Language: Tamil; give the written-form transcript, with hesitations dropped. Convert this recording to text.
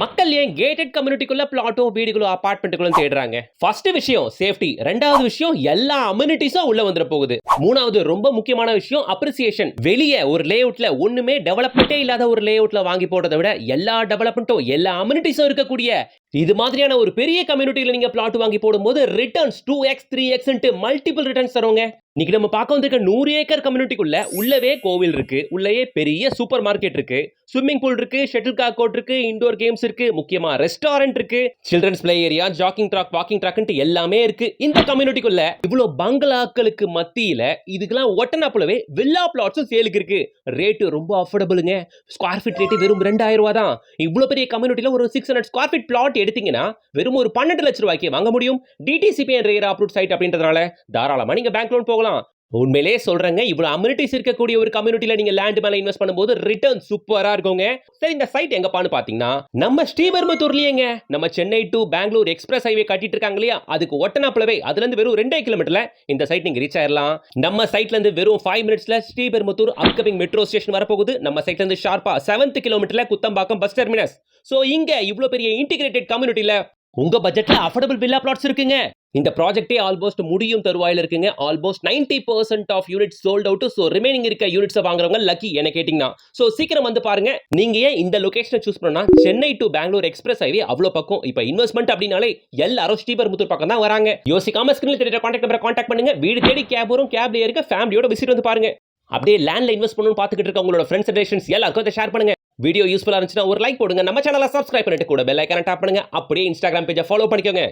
மக்கள் ஏன் கேட்டட் கம்யூனிட்டிக்குள்ள பிளாட்டோ வீடுகளோ அபார்ட்மெண்ட்டுகளோ தேடுறாங்க? ஃபர்ஸ்ட் விஷயம் சேஃப்டி, ரெண்டாவது விஷயம் எல்லா அம்யூனிட்டிஸும் உள்ள வந்துட போகுது, மூணாவது ரொம்ப முக்கியமான விஷயம் அப்ரிசியேஷன். வெளியே ஒரு லேஅவுட்ல ஒண்ணுமே டெவலப்மெண்ட்டே இல்லாத ஒரு லேஅவுட்ல வாங்கி போடுறதை விட எல்லா டெவலப்மெண்ட்டும் எல்லா அம்யூனிட்டிஸும் இருக்கக்கூடிய இது மாதிரியான ஒரு பெரிய கம்யூனிட்டியில நீங்க பிளாட் வாங்கி போடும்போது returns 2x 3x multiple returns தருவாங்க. இன்னைக்கு நம்ம பார்க்க வந்திருக்க 100 ஏக்கர் கம்யூனிட்டிக்குள்ள உள்ளவே கோவில் இருக்கு, உள்ளவே பெரிய சூப்பர் மார்க்கெட் இருக்கு, ஸ்விம்மிங் பூல் இருக்கு, ஷட்டில் காக் கோர்ட் இருக்கு, இன்டோர் கேம்ஸ் இருக்கு, முக்கியமா ரெஸ்டாரண்ட் இருக்கு, children's play area, jogging track, walking ட்ராக்னு எல்லாமே இருக்கு. இந்த கம்யூனிட்டிக்குள்ள இவ்வளவு பங்களாக்களுக்கு மத்தியில இதுக்கெல்லாம் ஒட்டனாப்புலவே வில்லா பிளாட்ஸும் சேலுக்கு இருக்கு. ரேட்டு ரொம்ப அஃபோர்டபுளுங்க. ஸ்கொயர் ஃபீட் ரேட்டு வெறும் 2000 ரூபாய் தான். இவ்வளவு பெரிய கம்யூனிட்டில ஒரு 600 ஸ்கொயர் ஃபீட் பிளாட் எடுத்தீங்கன்னா வெறும் ஒரு 12 லட்சம் ரூபாய்க்கு வாங்க முடியும். டிடிசிபி என்ற ரேர் அப்ரூவ்ட் சைட் அப்படின்றதுனால தாராளமா நீங்க பேங்க் லோன் போகலாம். உண்மையிலே சொல்றேங்க, இவ்வளவு அம்யூனிட்டிஸ் இருக்கக்கூடிய ஒரு கம்யூனிட்டில நீங்க லேண்ட் மேல இன்வெஸ்ட் பண்ணும்போது ரிட்டர்ன் சூப்பரா இருக்குங்க. சரி, இந்த சைட் எங்கப்பான்னு பாத்தீங்கன்னா நம்ம ஸ்ரீபெரும்புத்தூர்லயேங்க. நம்ம Chennai to Bangalore express highway கட்டிட்டு இருக்காங்க இல்லையா, அதுக்கு ஒட்டனாப்புலவே அதுல இருந்து வெறும் 2 கிலோமீட்டர்ல இந்த சைட் நீங்க ரீச் ஆயிரலாம். நம்ம சைட்ல இருந்து வெறும் 5 மினிட்ஸ்ல ஸ்ரீபெரும்புத்தூர் அப்கமிங் மெட்ரோ ஸ்டேஷன் வரப்போகுது. நம்ம சைட்ல இருந்து ஷார்ப்பா 7th கிலோமீட்டர்ல குத்தம்பாக்கம் பஸ் டெர்மினஸ். சோ இங்க இவ்வளவு பெரிய இன்டிகிரேட்டட் கம்யூனிட்டில உங்க பட்ஜெட்ல அஃபோர்டபிள் வில்லா பிளாட்ஸ் இருக்குங்க. இந்த ப்ராஜெக்ட்டே ஆல்மோஸ்ட் முடியும் தருவாயில இருக்குங்க. Almost 90% of units sold out. So remaining இருக்க யூனிட்ஸ் வாங்குறவங்க லக்கி என்ன கேட்டிங்கன்னா. சோ சீக்கிரம் வந்து பாருங்க. நீங்க ஏன் இந்த லொகேஷனை சூஸ் பண்ணா, Chennai to Bangalore express highway அவ்வளவு பக்கம். இப்போ இன்வெஸ்ட்மெண்ட் அப்படினாலே எல்லாரும் ஸ்ரீபெரும்புத்தூர் பக்கம் தான் வராங்க. யோசிக்காம ஸ்கிரீன்ல தெரியுற கான்டாக்ட் நம்பரை கான்டாக்ட் பண்ணுங்க. வீடு தேடி கேப் வரும், கேப்ல ஏறுங்க, ஃபேமிலியோட விசிட் வந்து பாருங்க. அப்படியே லேண்ட்ல இன்வெஸ்ட் பண்ணனும் பாத்துக்கிட்டு இருக்க உங்களோட ஃப்ரெண்ட்ஸ் அண்ட் ரிலேஷன்ஸ் எல்லாருக்கும் இத ஷேர் பண்ணுங்க. வீடியோ யூஸ்ஃபுல்லா இருந்துச்சுன்னா ஒரு லைக் போடுங்க. நம்ம சேனலை சப்ஸ்கிரைப் பண்ணிட்டு கூட பெல் ஐகானை டாப் பண்ணுங்க. அப்படியே இன்ஸ்டாகிராம் பேஜை ஃபாலோ பண்ணிக்கோங்க.